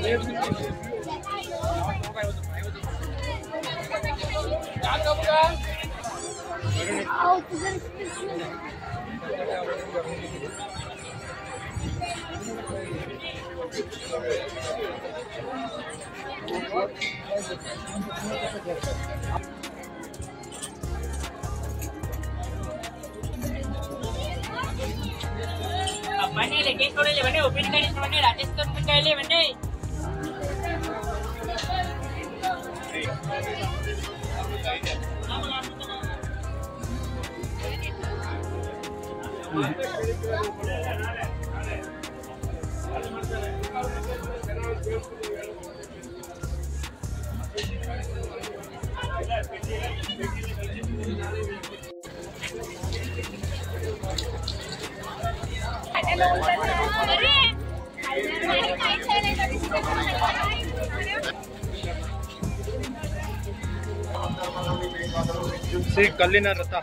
बने लेके थोड़े ले बने ओपन करी बने राजस्थान में ले बने ಶ್ರೀ ಕಲ್ಲಿನ ರಥ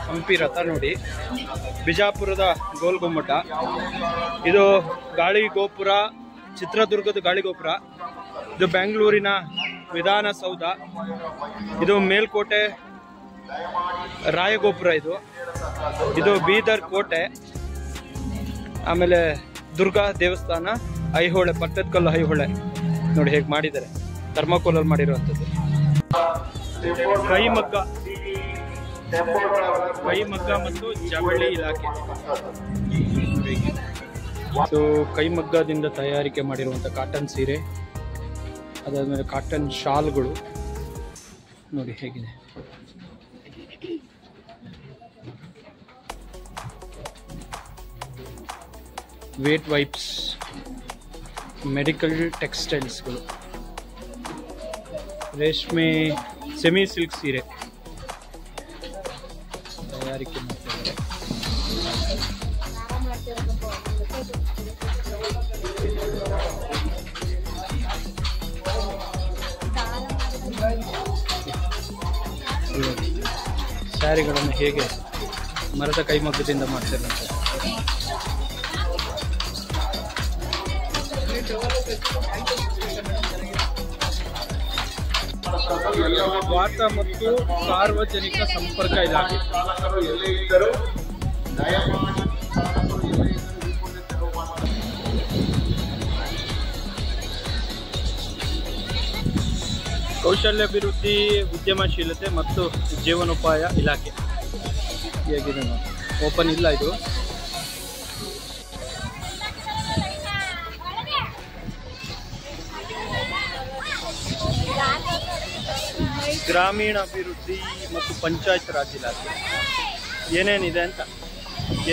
ಹಂಪಿ ರಥ ನೋಡಿ, ಬಿಜಾಪುರದ ಗೋಲ್ ಗುಮ್ಮಟ, ಇದು ಗಾಳಿ ಗೋಪುರ, ಚಿತ್ರದುರ್ಗದ ಗಾಳಿ ಗೋಪುರ, ಇದು ಬೆಂಗಳೂರಿನ ವಿಧಾನಸೌಧ, ಇದು ಮೇಲ್ಕೋಟೆ ರಾಯಗೋಪುರ, ಇದು ಬೀದರ್ ಕೋಟೆ, ಆಮೇಲೆ ದುರ್ಗಾ ದೇವಸ್ಥಾನ, ಐಹೊಳೆ, ಪಟ್ಟದಕಲ್ಲು ಐಹೊಳೆ ನೋಡಿ ಹೇಗೆ ಮಾಡಿದ್ದಾರೆ, ಥರ್ಮಾಕೋಲಲ್ಲಿ ಮಾಡಿರುವಂಥದ್ದು. ಕೈಮಗ್ಗ ಮತ್ತು ಜವಳಿ ಇಲಾಖೆ. ಸೊ ಕೈಮಗ್ಗದಿಂದ ತಯಾರಿಕೆ ಮಾಡಿರುವಂಥ ಕಾಟನ್ ಸೀರೆ, ಅದಾದ್ಮೇಲೆ ಕಾಟನ್ ಶಾಲ್ಗಳು ನೋಡಿ ಹೇಗಿದೆ. ವೇಟ್ ವೈಪ್ಸ್, ಮೆಡಿಕಲ್ ಟೆಕ್ಸ್ಟೈಲ್ಸ್ಗಳು, ರೇಷ್ಮೆ ಸೆಮಿ ಸಿಲ್ಕ್ ಸೀರೆ ತಯಾರಿಕೆ ಮಾಡ್ತಿದ್ದಾರೆ. ಸ್ಯಾರಿಗಳನ್ನು ಹೇಗೆ ಮರದ ಕೈಮಗ್ಗದಿಂದ ಮಾಡ್ತಿದ್ದಾರೆ. ವಾರ್ತಾ ಮತ್ತು ಸಾರ್ವಜನಿಕ ಸಂಪರ್ಕ ಇಲಾಖೆ. ಕೌಶಲ್ಯಾಭಿವೃದ್ಧಿ, ಉದ್ಯಮಶೀಲತೆ ಮತ್ತು ಜೀವನೋಪಾಯ ಇಲಾಖೆ ಹೇಗಿದೆ ನೋಡಿ. ಓಪನ್ ಇಲ್ಲ ಇದು. ಗ್ರಾಮೀಣಾಭಿವೃದ್ಧಿ ಮತ್ತು ಪಂಚಾಯತ್ ರಾಜ್ ಇಲಾಖೆ ಏನೇನಿದೆ ಅಂತ,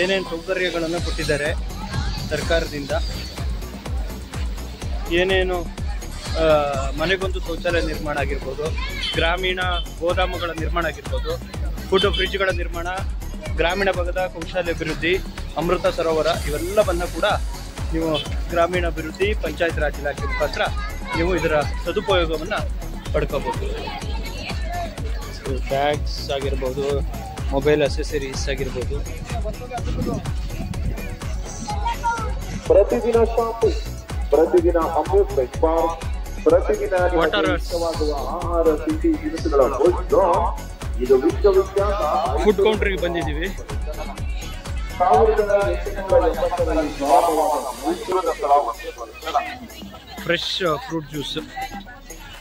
ಏನೇನು ಸೌಕರ್ಯಗಳನ್ನು ಕೊಟ್ಟಿದ್ದಾರೆ ಸರ್ಕಾರದಿಂದ, ಏನೇನು ಮನೆಗೊಂದು ಶೌಚಾಲಯ ನಿರ್ಮಾಣ ಆಗಿರ್ಬೋದು, ಗ್ರಾಮೀಣ ಗೋದಾಮುಗಳ ನಿರ್ಮಾಣ ಆಗಿರ್ಬೋದು, ಫುಡ್ ಫ್ರಿಜ್ಗಳ ನಿರ್ಮಾಣ, ಗ್ರಾಮೀಣ ಭಾಗದ ಕೌಶಲ್ಯಾಭಿವೃದ್ಧಿ, ಅಮೃತ ಸರೋವರ, ಇವೆಲ್ಲವನ್ನು ಕೂಡ ನೀವು ಗ್ರಾಮೀಣಾಭಿವೃದ್ಧಿ ಪಂಚಾಯತ್ ರಾಜ್ ಇಲಾಖೆ ಮುಖಾಂತರ ನೀವು ಇದರ ಸದುಪಯೋಗವನ್ನು ಪಡ್ಕೋಬೋದು. ಬ್ಯಾಗ್ಸ್ ಆಗಿರ್ಬೋದು, ಮೊಬೈಲ್ ಅಸೆಸರೀಸ್ ಆಗಿರ್ಬೋದು. ಪ್ರತಿದಿನ ಶಾಪಿಂಗ್, ಪ್ರತಿದಿನ ಅಮ್ಯೂಸ್ಮೆಂಟ್ ಪಾರ್ಕ್, ಪ್ರತಿದಿನ ಆಹಾರ ಸಿಹಿ ತಿನಿಸುಗಳ ಇದು ವಿಶ್ವವಿಖ್ಯಾತ ಫುಡ್ ಕೌಂಟರ್ಗೆ ಬಂದಿದ್ದೀವಿ. 1980ರಲ್ಲಿ ಮೈಸೂರಿನ fresh fruit juice,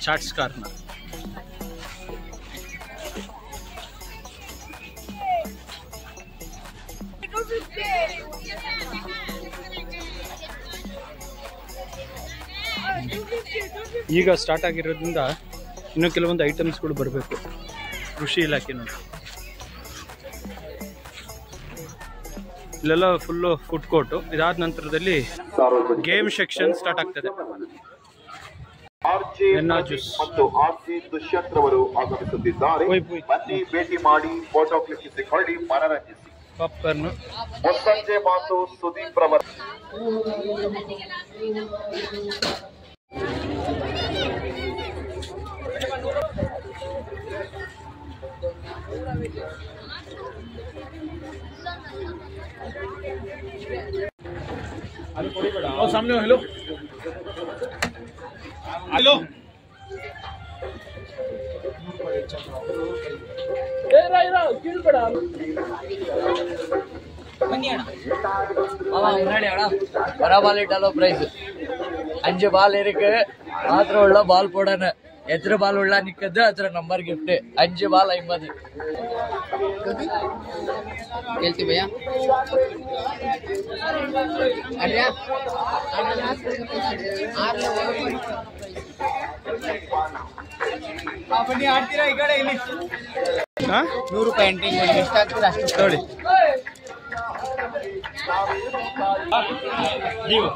chats corner. ಈಗ ಸ್ಟಾರ್ಟ್ ಆಗಿರೋದ್ರಿಂದ ಇನ್ನೂ ಕೆಲವೊಂದು ಐಟಮ್ಸ್ಗಳು ಬರಬೇಕು. ಕೃಷಿ ಇಲಾಖೆ ನೋಡಿ, ಇಲ್ಲೆಲ್ಲ ಫುಲ್ಲು ಫುಡ್ ಕೋರ್ಟು. ಇದಾದ ನಂತರದಲ್ಲಿ ಗೇಮ್ ಸೆಕ್ಷನ್ ಸ್ಟಾರ್ಟ್ ಆಗ್ತದೆ. ಜ್ಯೂಸ್ ಮತ್ತು ಆರ್ಜಿ ದುಷ್ಯಂತ್ ರವರು ಆಗಮಿಸುತ್ತಿದ್ದಾರೆ. ಬನ್ನಿ, ಭೇಟಿ ಮಾಡಿ, ಫೋಟೋ ಕ್ಲಿಕ್ಕಿಸಿಕೊಳ್ಳಿ, ಮನರಂಜಿಸಿ. ಪಾಪ್ಕಾರ್ನ್, ಮುಸ್ಸಂಜೆ ಮಾತು ಸುದೀಪ್ ರವರು. सामने हेलो முன்னாடி வர பால் இட்டாலோ பிரைஸ் 5 பால் இருக்கு. மாத்திரம் உள்ள பால் போடணும். எத்தனை பால் உள்ள நிக்கிறது அத்தனை நம்பர் गिफ्ट. 5 பால் 50. ಹೇಳ್ತಿ ಭಯ್ಯ ಅಡ್ಯಾ ಬನ್ನಿ ಆಡ್ತೀರಾ ಈ ಕಡೆ ಇಲ್ಲಿ. 100 ರೂಪಾಯಿ ಎಂಟ್ರಿ ಮಾಡಿ ಎಷ್ಟು ಆಗ್ತೀರಾ ಅಷ್ಟು ನೋಡಿ. ನೀವು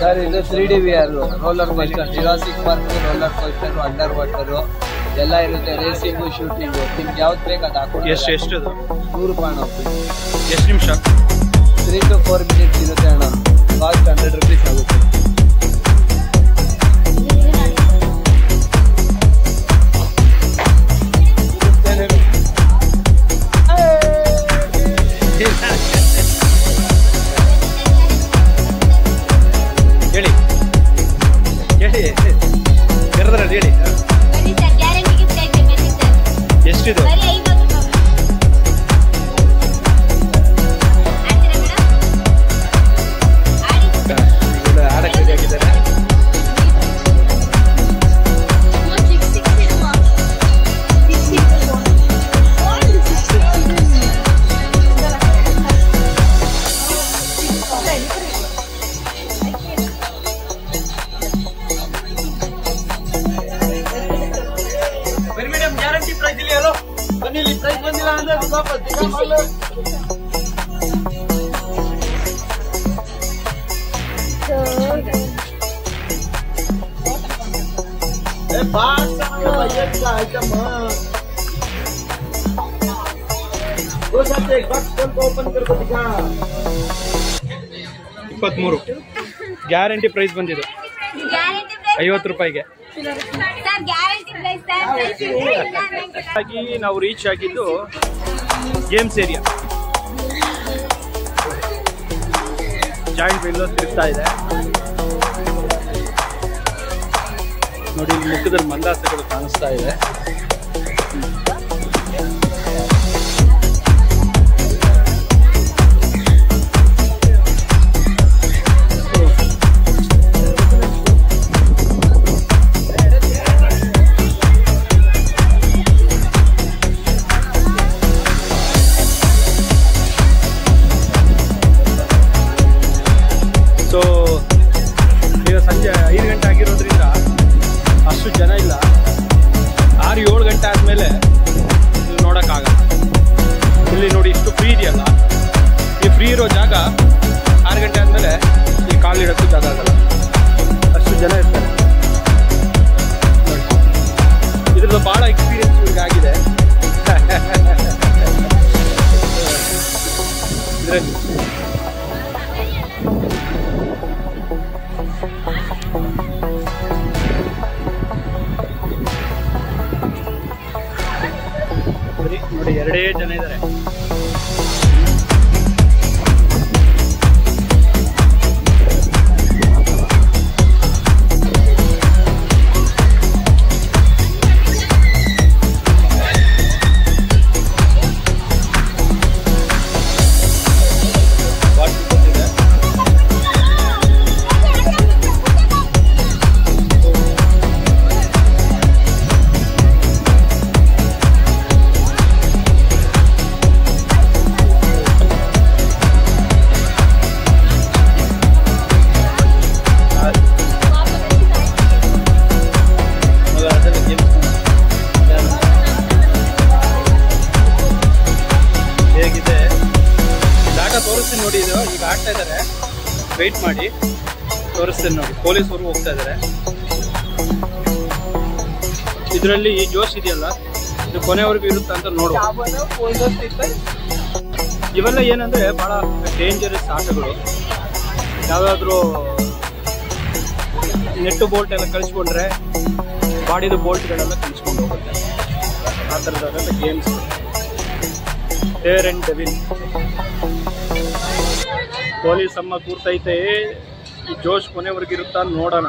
ಸರ್ ಇದು 3DVR roller coaster, Jurassic park roller coaster, under water ಎಲ್ಲ ಇರುತ್ತೆ. ರೇಸಿಂಗು, ಶೂಟಿಂಗು, ನಿಮ್ಗೆ ಯಾವ್ದು ಬೇಕು ಅದು ಹಾಕೊಂಡು. ಎಷ್ಟು 100 ರೂಪಾಯಿ ಅಣ್ಣ. ಎಷ್ಟು ನಿಮಿಷ? 3 to 4 minutes ಇರುತ್ತೆ ಅಣ್ಣ. ಕಾಸ್ಟ್ 100 rupees ಆಗುತ್ತೆ. ಹೇಳಿ ಕರೆದ್ರಲ್ಲಿ ಹೇಳಿ. ಎಷ್ಟಿದು? ಆಡಕ್ಕೆ ಬೇಕಾಗಿದ್ದಾರೆ. ಗ್ಯಾರಂಟಿ ಪ್ರೈಸ್ ಇಲ್ಲಿ ಅಲೋ ಬನ್ನಿ. ಇಲ್ಲಿ ಪ್ರೈಸ್ ಬಂದಿಲ್ಲ ಅಂದ್ರೆ ಓಪನ್ 23 ಗ್ಯಾರಂಟಿ ಪ್ರೈಸ್ ಬಂದಿದೆ 50 ರೂಪಾಯಿಗೆ. ಹಾಗಾಗಿ ನಾವು ರೀಚ್ ಆಗಿದ್ದು ಗೇಮ್ಸ್ ಏರಿಯಾ. ಜಾಯಿಂಟ್ ವಿಂಡೋಸ್ ತಿರುಗ್ತಾ ಇದೆ ನೋಡಿ. ಇಲ್ಲಿ ಮುಖದಲ್ಲಿ ಮಂದಾಸಗಳು ಕಾಣಿಸ್ತಾ ಇದೆ. ಸೊ ಈಗ ಸಂಜೆ 5 ಗಂಟೆ ಆಗಿರೋದ್ರಿಂದ ಅಷ್ಟು ಜನ ಇಲ್ಲ. 6-7 ಗಂಟೆ ಆದಮೇಲೆ ಇಲ್ಲಿ ನೋಡೋಕ್ಕಾಗಲ್ಲ. ಇಲ್ಲಿ ನೋಡಿ ಇಷ್ಟು ಫ್ರೀ ಇದೆಯಲ್ಲ, ಈ ಫ್ರೀ ಇರೋ ಜಾಗ 6 ಗಂಟೆ ಆದಮೇಲೆ ಈ ಕಾಲಿಡೋಕ್ಕೂ ಜಾಗ ಆಗಲ್ಲ, ಅಷ್ಟು ಜನ ಇರ್ತಾರೆ. ಇದ್ರದ್ದು ಭಾಳ ಎಕ್ಸ್ಪೀರಿಯನ್ಸ್ ಇವ್ರಿಗೆ ಆಗಿದೆ ಇದರಲ್ಲಿ. ನೋಡಿ 2 ಜನ ಇದ್ದಾರೆ. ವೆಯ್ಟ್ ಮಾಡಿ ತೋರಿಸ್ತೇನೆ ನೋಡಿ. ಪೊಲೀಸವರು ಹೋಗ್ತಾ ಇದ್ದಾರೆ. ಇದರಲ್ಲಿ ಈ ಜೋಶ್ ಇದೆಯಲ್ಲ, ಇದು ಕೊನೆವರೆಗೂ ಇರುತ್ತೆ ಅಂತ ನೋಡುವ. ಇವೆಲ್ಲ ಏನಂದ್ರೆ ಬಹಳ ಡೇಂಜರಸ್ ಆಟಗಳು. ಯಾವ್ದಾದ್ರು ನೆಟ್ಟು ಬೋಲ್ಟ್ ಎಲ್ಲ ಕಳಿಸ್ಕೊಂಡ್ರೆ ಬಾಡಿದು ಬೋಲ್ಟ್ಗಳೆಲ್ಲ ಕಳಿಸ್ಕೊಂಡು ಹೋಗುತ್ತೆ. ಆ ಥರದಾದ games. Dare and devil. Police ಅಮ್ಮ ಕೂರ್ತೈತೆ. ಈ ಜೋಶ್ ಕೊನೆವರೆಗೂ ಇರುತ್ತಾ ನೋಡೋಣ.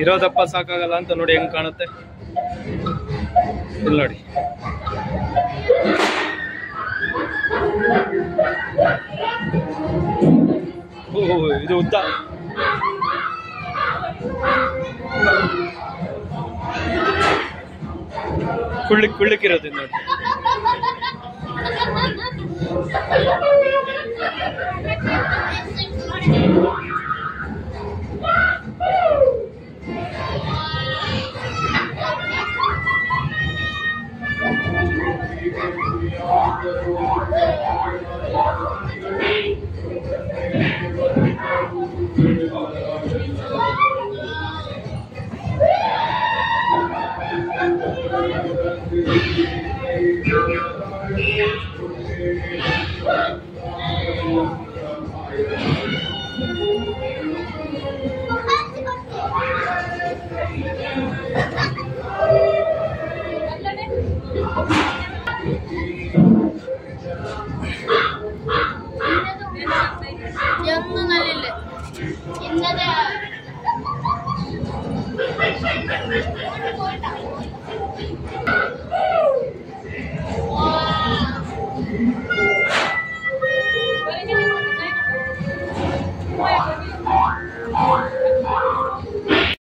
ಇರೋದಪ್ಪ ಸಾಕಾಗಲ್ಲ ಅಂತ ನೋಡಿ ಹೆಂಗ್ ಕಾಣುತ್ತೆ. ಇಲ್ಲಿ ನೋಡಿ. ಓಹ್, ಇದು ಉದ್ದ. ಕುಳ್ಳಿಕ್ಕಿರೋದು ನೋಡಿ.